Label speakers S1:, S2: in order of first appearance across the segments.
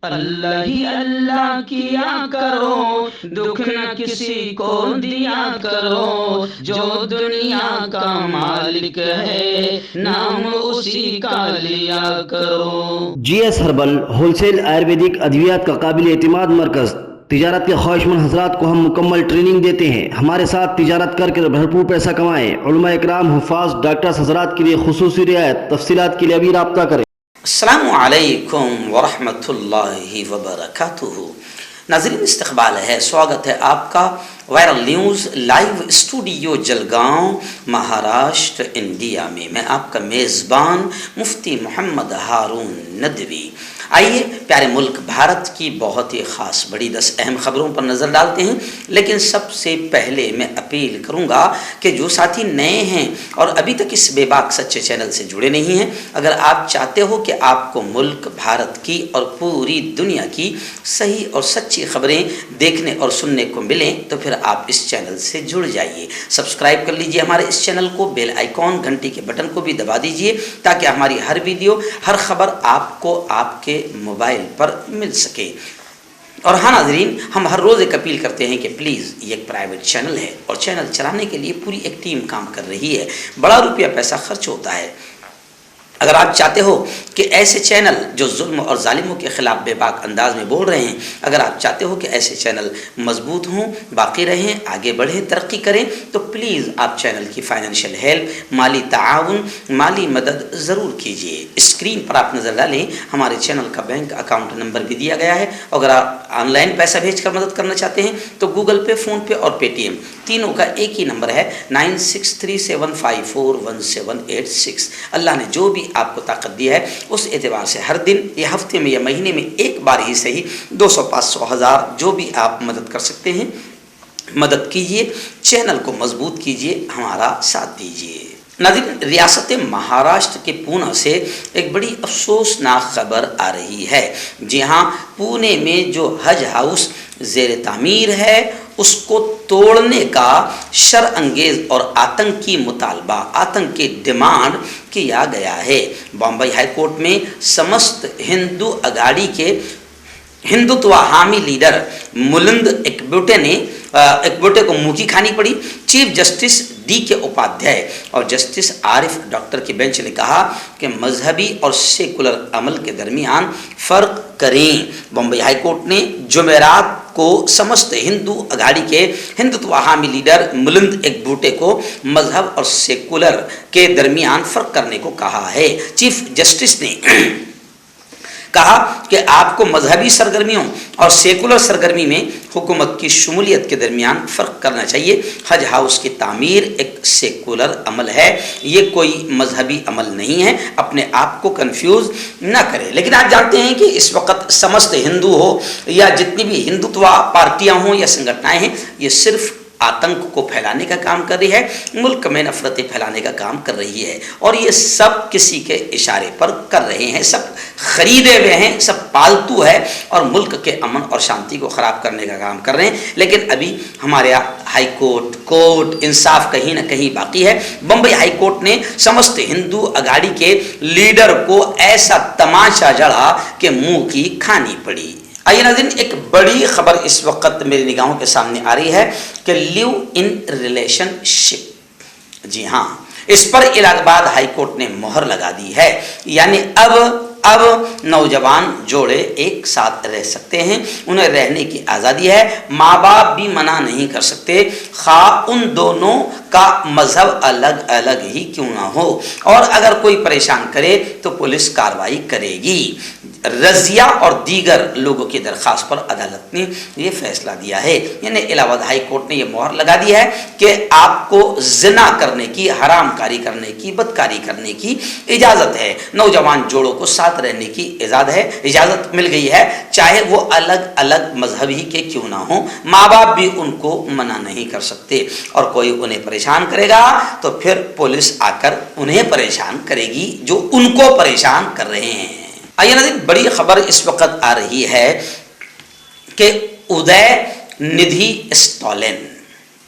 S1: اللہ ہی اللہ کیا کرو، دکھ نہ کسی کو دیا کرو، جو دنیا کا مالک ہے نام اسی کا لیا کرو۔
S2: G S herbal wholesale Ayurvedic ادویات کا قابل اعتماد مرکز۔ تجارت کے خواہشمند حضرات کو ہم مکمل ٹریننگ دیتے ہیں۔ ہمارے ساتھ تجارت کر کے بھرپور پیسہ کمائیں۔ علماء اکرام، حفاظ، ڈاکٹرز حضرات کے لیے خصوصی رعایت۔ تفصیلات کے لیے ابھی رابطہ کریں۔
S3: السلام علیکم ورحمۃ اللہ وبرکاتہ۔ ناظرین، استقبال ہے، سواگت ہے آپ کا viral news live studio Jalgaon, Maharashtra, India میں۔ میں آپ کا میزبان مفتی محمد ہارون ندوی۔ آئیے پیارے ملک بھارت کی بہت ہی خاص بڑی 10 اہم خبروں پر نظر ڈالتے ہیں، لیکن سب سے پہلے میں اپیل کروں گا کہ جو ساتھی نئے ہیں اور ابھی تک اس بے باک سچے چینل سے جڑے نہیں ہیں، اگر آپ چاہتے ہو کہ آپ کو ملک بھارت کی اور پوری دنیا کی صحیح اور سچی خبریں دیکھنے اور سننے کو ملیں تو پھر آپ اس چینل سے جڑ جائیے۔ سبسکرائب کر لیجئے ہمارے اس چینل کو، بیل آئیکن گھنٹی کے بٹن کو بھی دبا دیجئے تاکہ ہماری ہر ویڈیو، ہر خبر آپ کو آپ کے موبائل پر مل سکے۔ اور ہاں ناظرین، ہم ہر روز ایک اپیل کرتے ہیں کہ پلیز یہ ایک پرائیویٹ چینل ہے اور چینل چلانے کے لیے پوری ایک ٹیم کام کر رہی ہے، بڑا روپیہ پیسہ خرچ ہوتا ہے۔ اگر آپ چاہتے ہو کہ ایسے چینل جو ظلم اور ظالموں کے خلاف بے باک انداز میں بول رہے ہیں، اگر آپ چاہتے ہو کہ ایسے چینل مضبوط ہوں، باقی رہیں، آگے بڑھیں، ترقی کریں، تو پلیز آپ چینل کی فائنینشیل ہیلپ، مالی تعاون، مالی مدد ضرور کیجیے۔ اسکرین پر آپ نظر ڈالیں، ہمارے چینل کا بینک اکاؤنٹ نمبر بھی دیا گیا ہے۔ اگر آپ آن لائن پیسہ بھیج کر مدد کرنا چاہتے ہیں تو گوگل پے، فون پے اور پے ٹی ایم تینوں کا ایک ہی نمبر ہے 9637541786۔ اللہ نے جو بھی آپ کو طاقت دی ہے اس اعتبار سے ہر دن یا ہفتے میں یا مہینے میں ایک بار ہی صحیح 200، 500، 1000 جو بھی آپ مدد کر سکتے ہیں مدد کیجیے، چینل کو مضبوط کیجیے، ہمارا ساتھ دیجیے۔ ناظرین، ریاست مہاراشٹر کے پونا سے ایک بڑی افسوسناک خبر آ رہی ہے۔ جی ہاں، پونے میں جو حج ہاؤس زیر تعمیر ہے اس کو توڑنے کا شر انگیز اور آتنکی مطالبہ، آتنکی ڈیمانڈ کیا گیا ہے۔ بامبئی ہائی کورٹ میں سمست ہندو اگاڑی کے ہندوتوا حامی لیڈر ملند ایکبوٹے کو منہ کی کھانی پڑی۔ چیف جسٹس ڈی کے اپادھیائے اور جسٹس عارف ڈاکٹر کی بینچ نے کہا کہ مذہبی اور سیکولر عمل کے درمیان فرق کریں۔ بمبئی ہائی کورٹ نے جمعرات کو سمست ہندو اگاڑی کے ہندوتوا حامی لیڈر ملند ایکبوٹے کو مذہب اور سیکولر کے درمیان فرق کرنے کو کہا ہے۔ چیف جسٹس نے کہا کہ آپ کو مذہبی سرگرمیوں اور سیکولر سرگرمی میں حکومت کی شمولیت کے درمیان فرق کرنا چاہیے۔ حج ہاؤس کی تعمیر ایک سیکولر عمل ہے، یہ کوئی مذہبی عمل نہیں ہے، اپنے آپ کو کنفیوز نہ کرے۔ لیکن آپ جانتے ہیں کہ اس وقت سمست ہندو ہو یا جتنی بھی ہندوتوا پارٹیاں ہوں یا سنگھٹنائیں ہیں، یہ صرف آتنک کو پھیلانے کا کام کر رہی ہے، ملک میں نفرتیں پھیلانے کا کام کر رہی ہے، اور یہ سب کسی کے اشارے پر کر رہے ہیں، سب خریدے ہوئے ہیں، سب پالتو ہے اور ملک کے امن اور شانتی کو خراب کرنے کا کام کر رہے ہیں۔ لیکن ابھی ہمارے ہائی کورٹ انصاف کہیں نہ کہیں باقی ہے۔ بمبئی ہائی کورٹ نے سمست ہندو اگاڑی کے لیڈر کو ایسا تماشا جڑا کہ منہ کی کھانی پڑی۔ آئیے ناظرین، ایک بڑی خبر اس وقت میری نگاہوں کے سامنے آ رہی ہے کہ لیو ان ریلیشن شپ، جی ہاں، اس پر الہ آباد ہائی کورٹ نے مہر لگا دی ہے۔ یعنی اب نوجوان جوڑے ایک ساتھ رہ سکتے ہیں، انہیں رہنے کی آزادی ہے، ماں باپ بھی منع نہیں کر سکتے، خواہ ان دونوں کا مذہب الگ الگ ہی کیوں نہ ہو، اور اگر کوئی پریشان کرے تو پولیس کارروائی کرے گی۔ رضیہ اور دیگر لوگوں کی درخواست پر عدالت نے یہ فیصلہ دیا ہے، یعنی الہ آباد ہائی کورٹ نے یہ مہر لگا دی ہے کہ آپ کو زنا کرنے کی، حرام کاری کرنے کی، بدکاری کرنے کی اجازت ہے، نوجوان جوڑوں کو ساتھ رہنے کی اجازت مل گئی ہے، چاہے وہ الگ الگ مذہب ہی کے کیوں نہ ہوں، ماں باپ بھی ان کو منع نہیں کر سکتے، اور کوئی انہیں پریشان کرے گا تو پھر پولیس آ کر انہیں پریشان کرے گی جو ان کو پریشان کر رہے ہیں۔ آئیے ناظرین، بڑی خبر اس وقت آ رہی ہے کہ ادے ندھی اسٹالن،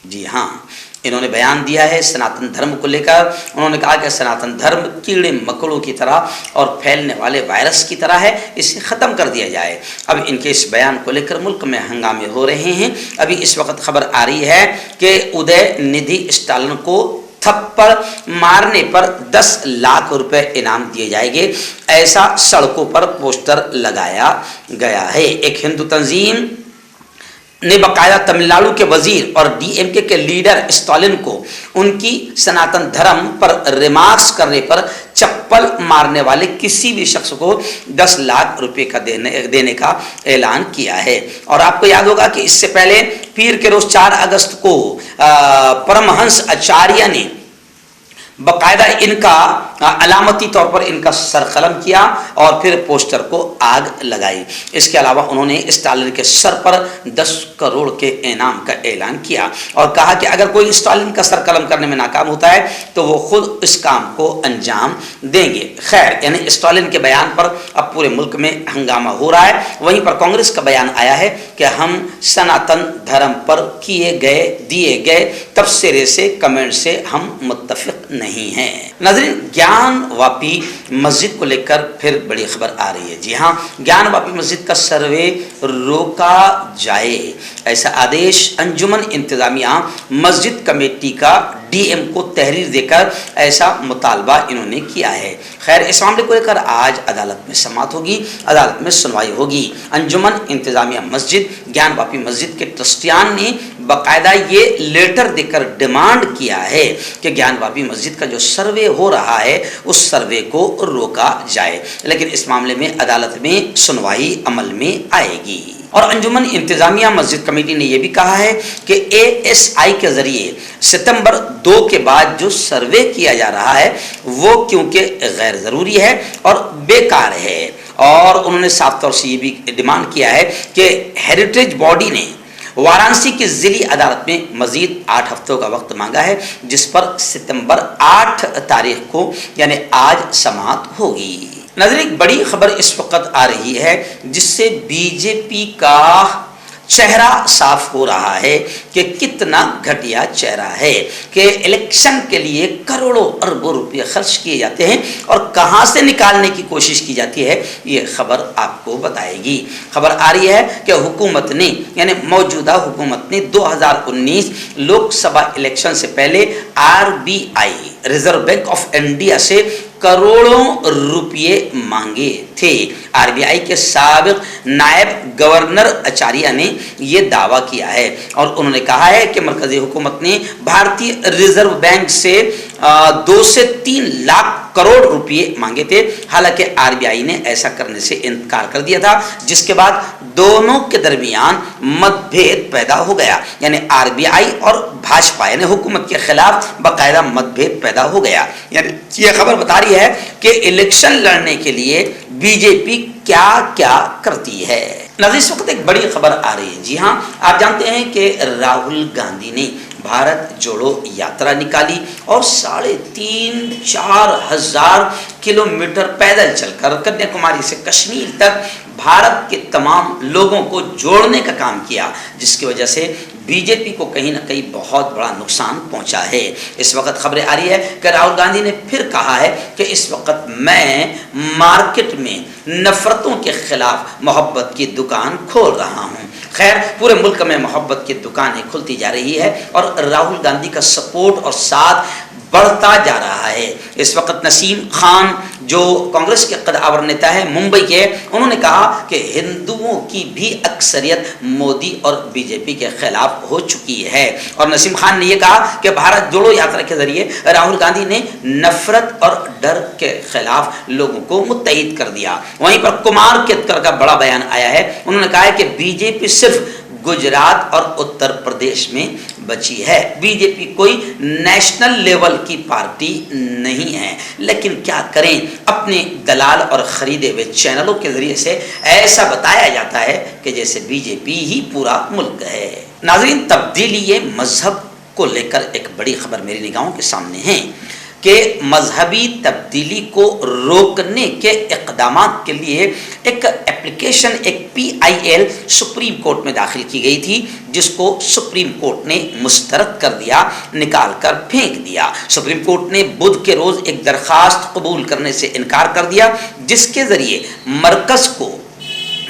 S3: جی ہاں، انہوں نے بیان دیا ہے سناتن دھرم کو لے کر. انہوں نے کہا کہ سناتن دھرم کیڑے مکوڑوں کی طرح اور پھیلنے والے وائرس کی طرح ہے, اسے ختم کر دیا جائے. اب ان کے اس بیان کو لے کر ملک میں ہنگامے ہو رہے ہیں. ابھی اس وقت خبر آ رہی ہے کہ ادے ندھی اسٹالن کو تھپڑ مارنے پر 10 لاکھ روپے انعام دیے جائیں گے, ایسا سڑکوں پر پوسٹر لگایا گیا ہے. ایک ہندو تنظیم نے باقاعدہ تمل ناڈو کے وزیر اور ڈی ایم کے لیڈر اسٹالن کو ان کی سناتن دھرم پر ریمارکس کرنے پر چپل مارنے والے کسی بھی شخص کو 10 لاکھ روپے کا دینے کا اعلان کیا ہے. اور آپ کو یاد ہوگا کہ اس سے پہلے پیر کے روز 4 اگست کو پرمہنس آچاریہ نے باقاعدہ ان کا علامتی طور پر ان کا سر قلم کیا اور پھر پوسٹر کو آگ لگائی. اس کے علاوہ انہوں نے اسٹالن کے سر پر 10 کروڑ کے انعام کا اعلان کیا اور کہا کہ اگر کوئی اسٹالن کا سر قلم کرنے میں ناکام ہوتا ہے تو وہ خود اس کام کو انجام دیں گے. خیر, یعنی اسٹالن کے بیان پر اب پورے ملک میں ہنگامہ ہو رہا ہے. وہیں پر کانگریس کا بیان آیا ہے کہ ہم سناتن دھرم پر دیے گئے تبصرے سے کمنٹ سے ہم متفق نہیں ہیں. ناظرین, گیان واپی مسجد کو لے کر پھر بڑی خبر آ رہی ہے. جی ہاں, گیان واپی مسجد کا سروے روکا جائے, ایسا آدیش انجمن انتظامیہ مسجد کمیٹی کا ڈی ایم کو تحریر دے کر ایسا مطالبہ انہوں نے کیا ہے. خیر, اس معاملے کو لے کر آج عدالت میں سماعت ہوگی, عدالت میں سنوائی ہوگی. انجمن انتظامیہ مسجد گیان واپی مسجد کے ٹرسٹیان نے باقاعدہ یہ لیٹر دے کر ڈیمانڈ کیا ہے کہ گیان واپی مسجد کا جو سروے ہو رہا ہے اس سروے کو روکا جائے, لیکن اس معاملے میں عدالت میں سنوائی عمل میں آئے گی. اور انجمن انتظامیہ مسجد کمیٹی نے یہ بھی کہا ہے کہ ASI کے ذریعے ستمبر 2 کے بعد جو سروے کیا جا رہا ہے وہ کیونکہ غیر ضروری ہے اور بیکار ہے. اور انہوں نے صاف طور سے یہ بھی ڈیمانڈ کیا ہے کہ ہیریٹیج باڈی نے وارانسی کی ضلعی عدالت میں مزید 8 ہفتوں کا وقت مانگا ہے, جس پر ستمبر 8 تاریخ کو یعنی آج سماعت ہوگی. ناظرین, ایک بڑی خبر اس وقت آ رہی ہے جس سے بی جے پی کا چہرہ صاف ہو رہا ہے کہ کتنا گھٹیا چہرہ ہے کہ الیکشن کے لیے کروڑوں اربوں روپے خرچ کیے جاتے ہیں اور کہاں سے نکالنے کی کوشش کی جاتی ہے, یہ خبر آپ کو بتائے گی. خبر آ رہی ہے کہ حکومت نے یعنی موجودہ حکومت نے 2019 لوک سبھا الیکشن سے پہلے RBI reserve bank of India سے کروڑوں روپے مانگے تھے. RBI کے سابق نائب گورنر آچاریہ نے یہ دعویٰ کیا ہے اور انہوں نے کہا ہے کہ مرکزی حکومت نے بھارتی ریزرو بینک سے 2 سے 3 لاکھ کروڑ روپے مانگے تھے. حالانکہ RBI نے ایسا کرنے سے انکار کر دیا تھا, جس کے بعد دونوں کے درمیان مت بھید پیدا ہو گیا. یعنی RBI اور بھاجپا یعنی حکومت کے خلاف باقاعدہ مت بھید پیدا ہو گیا. یعنی یہ خبر بتا رہی ہے کہ الیکشن لڑنے کے لیے بی جے پی کیا کیا کرتی ہے. ناظرین, اس وقت ایک بڑی خبر آ رہی ہے. جی ہاں, آپ جانتے ہیں کہ راہل گاندھی نے بھارت جوڑو یاترا نکالی اور 3.5-4 ہزار کلومیٹر پیدل چل کر کنیا کماری سے کشمیر تک بھارت کے تمام لوگوں کو جوڑنے کا کام کیا, جس کی وجہ سے بی جے پی کو کہیں نہ کہیں بہت بڑا نقصان پہنچا ہے. اس وقت خبریں آ رہی ہے کہ راہل گاندھی نے پھر کہا ہے کہ اس وقت میں مارکیٹ میں نفرتوں کے خلاف محبت کی دکان کھول رہا ہوں. خیر, پورے ملک میں محبت کی دکانیں کھلتی جا رہی ہے اور راہل گاندھی کا سپورٹ اور ساتھ بڑھتا جا رہا ہے. اس وقت نسیم خان جو کانگریس کے قدآور نیتا ہے ممبئی کے, انہوں نے کہا کہ ہندوؤں کی بھی اکثریت مودی اور بی جے پی کے خلاف ہو چکی ہے. اور نسیم خان نے یہ کہا کہ بھارت جوڑو یاترا کے ذریعے راہل گاندھی نے نفرت اور ڈر کے خلاف لوگوں کو متحد کر دیا. وہیں پر کمار کیتکر کا بڑا بیان آیا ہے. انہوں نے کہا ہے کہ بی جے پی صرف گجرات اور اتر پردیش میں بچی ہے. بی جے پی کوئی نیشنل لیول کی پارٹی نہیں ہے, لیکن کیا کریں, اپنے دلال اور خریدے ہوئے چینلوں کے ذریعے سے ایسا بتایا جاتا ہے کہ جیسے بی جے پی ہی پورا ملک ہے. ناظرین, تبدیلی مذہب کو لے کر ایک بڑی خبر میری نگاہوں کے سامنے ہے. کہ مذہبی تبدیلی کو روکنے کے اقدامات کے لیے ایک اپلیکیشن ایک PIL سپریم کورٹ میں داخل کی گئی تھی، جس کو سپریم کورٹ نے مسترد کر دیا، نکال کر پھینک دیا۔ سپریم کورٹ نے بدھ کے روز ایک درخواست قبول کرنے سے انکار کر دیا، جس کے ذریعے مرکز کو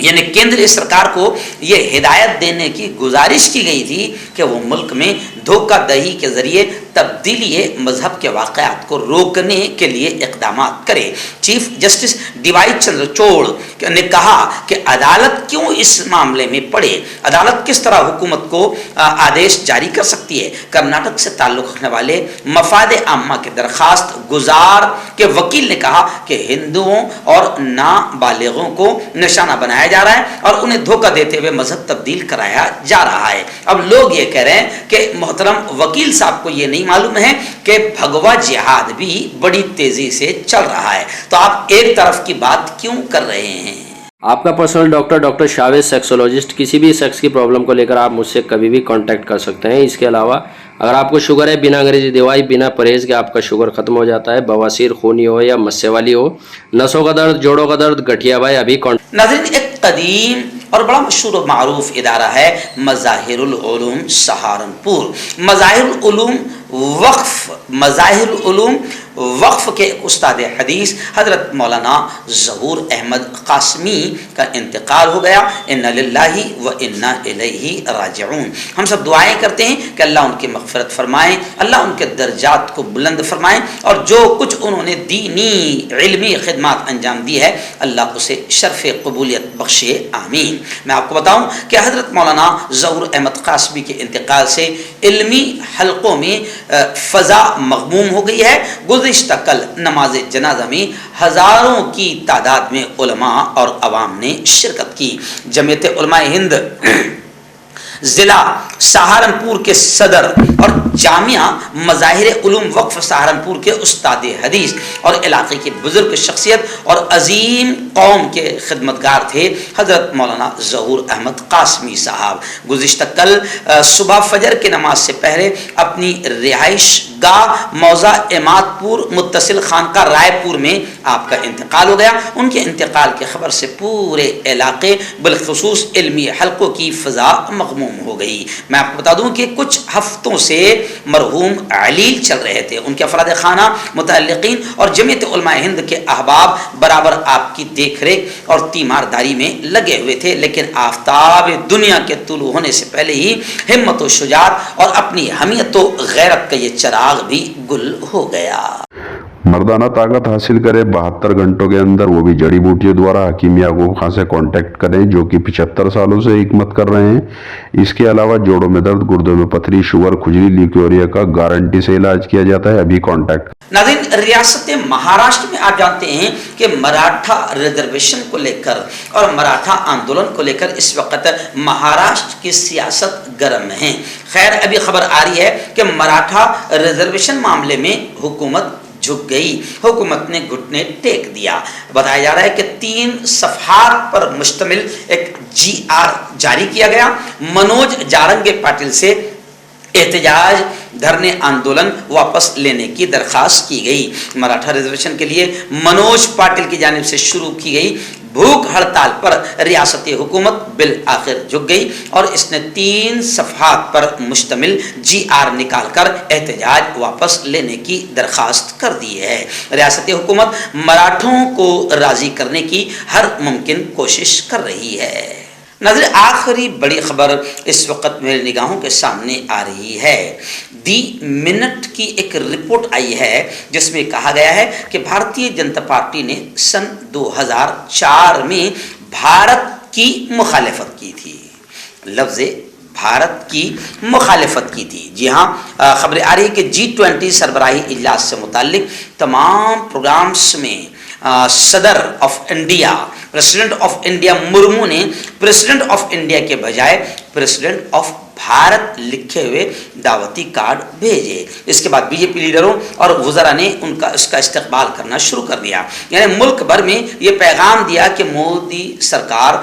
S3: یعنی کیندری سرکار کو یہ ہدایت دینے کی گزارش کی گئی تھی کہ وہ ملک میں دھوکہ دہی کے ذریعے تبدیلی مذہب کے واقعات کو روکنے کے لیے اقدامات کرے۔ Chief justice D Y Chandrachud نے کہا کہ عدالت کیوں اس معاملے میں پڑے، عدالت کس طرح حکومت کو آدیش جاری کر سکتی ہے۔ کرناٹک سے تعلق رکھنے والے مفاد عامہ کے درخواست گزار کے وکیل نے کہا کہ ہندوؤں اور نابالغوں کو نشانہ بنایا جا رہا ہے اور انہیں دھوکہ دیتے ہوئے مذہب تبدیل کرایا جا رہا ہے۔ اب لوگ یہ کہہ رہے ہیں کہ محترم وکیل صاحب کو یہ نہیں معلوم ہے کہ بھگوا جہاد بھی بڑی تیزی سے چل رہا ہے، تو آپ ایک طرف کی بات کیوں کر رہے ہیں؟
S4: آپ کا پرسنل ڈاکٹر شاویز سیکسولوجسٹ، کسی بھی سیکس کی پرابلم کو لے کر آپ مجھ سے کبھی بھی کانٹیکٹ کر سکتے ہیں۔ اس کے علاوہ اگر آپ کو شوگر ہے، بنا انگریزی دوائی، بنا پرہیز کے آپ کا شوگر ختم ہو جاتا ہے، بواسیر خونی ہو یا مسے والی ہو، نسوں کا درد، جوڑوں کا درد، گٹھیا بھائی، ابھی
S3: ناظرین، ایک قدیم اور بڑا مشہور و معروف ادارہ ہے مظاہر العلوم سہارنپور۔ مظاہر العلوم وقف کے استاد حدیث حضرت مولانا ظہور احمد قاسمی کا انتقال ہو گیا۔ انا للہ و انا الیہ راجعون۔ ہم سب دعائیں کرتے ہیں کہ اللہ ان کی مغفرت فرمائیں، اللہ ان کے درجات کو بلند فرمائیں، اور جو کچھ انہوں نے دینی علمی خدمات انجام دی ہے اللہ اسے شرف قبولیت بخشے، آمین۔ میں آپ کو بتاؤں کہ حضرت مولانا ظہور احمد قاسمی کے انتقال سے علمی حلقوں میں فضا مغموم ہو گئی ہے۔ گزشتہ کل نماز جنازہ میں ہزاروں کی تعداد میں علماء اور عوام نے شرکت کی۔ جمعیت علماء ہند ضلع سہارنپور کے صدر اور جامعہ مظاہر علوم وقف سہارنپور کے استاد حدیث اور علاقے کی بزرگ شخصیت اور عظیم قوم کے خدمتگار تھے حضرت مولانا ظہور احمد قاسمی صاحب۔ گزشتہ کل صبح فجر کی نماز سے پہلے اپنی رہائش گاہ موضع اماد پور متصل خانقاہ رائے پور میں آپ کا انتقال ہو گیا۔ ان کے انتقال کی خبر سے پورے علاقے بالخصوص علمی حلقوں کی فضا مغموم ہو گئی۔ میں آپ کو بتا دوں کہ کچھ ہفتوں سے مرحوم علیل چل رہے تھے، ان کے افراد خانہ، متعلقین اور جمعیت علماء ہند کے احباب برابر آپ کی دیکھ ریکھ اور تیمارداری میں لگے ہوئے تھے، لیکن آفتاب دنیا کے طلوع ہونے سے پہلے ہی ہمت و شجاعت اور اپنی حمیت و غیرت کا یہ چراغ بھی گل ہو گیا۔
S5: مردانہ طاقت حاصل کرے 72 گھنٹوں کے اندر، وہ بھی جڑی بوٹیوں دوارا۔ حکیم یعقوب خان سے کانٹیکٹ کریں جو کہ 75 سالوں سے حکمت کر رہے ہیں۔ اس کے علاوہ جوڑوں میں درد، گردوں میں پتھری، شوگر، کھجلی، لیکوریا کا گارنٹی سے علاج کیا جاتا ہے۔ ابھی کانٹیکٹ۔
S3: ناظرین، ریاست مہاراشٹر میں آپ جانتے ہیں کہ مراٹھا ریزرویشن کو لے کر اور مراٹھا آندولن کو لے کر اس وقت مہاراشٹر کی سیاست گرم ہے۔ خیر، ابھی خبر آ رہی ہے کہ مراٹھا ریزرویشن معاملے میں حکومت جھک گئی، حکومت نے گھٹنے ٹیک دیا۔ بتایا جا رہا ہے کہ 3 صفحات پر مشتمل ایک GR جاری کیا گیا۔ منوج جارنگے پاٹل سے احتجاج دھرنے آندولن واپس لینے کی درخواست کی گئی۔ مراٹھا ریزرویشن کے لیے منوج پاٹل کی جانب سے شروع کی گئی بھوک ہڑتال پر ریاستی حکومت بالآخر جھک گئی اور اس نے 3 صفحات پر مشتمل GR نکال کر احتجاج واپس لینے کی درخواست کر دی ہے۔ ریاستی حکومت مراٹھوں کو راضی کرنے کی ہر ممکن کوشش کر رہی ہے۔ ناظرین، آخری بڑی خبر اس وقت میرے نگاہوں کے سامنے آ رہی ہے۔ دی منٹ کی ایک رپورٹ آئی ہے جس میں کہا گیا ہے کہ بھارتیہ جنتا پارٹی نے سن 2004 میں بھارت کی مخالفت کی تھی۔ لفظ بھارت کی مخالفت کی تھی۔ جی ہاں، خبریں آ رہی ہے کہ G20 سربراہی اجلاس سے متعلق تمام پروگرامز میں صدر of India, president of India Murmu نے پریزیڈنٹ آف انڈیا کے بجائے پریزیڈنٹ آف بھارت لکھے ہوئے دعوتی کارڈ بھیجے۔ اس کے بعد BJP لیڈروں اور وزراء نے اس کا استقبال کرنا شروع کر دیا۔ یعنی ملک بھر میں یہ پیغام دیا کہ مودی سرکار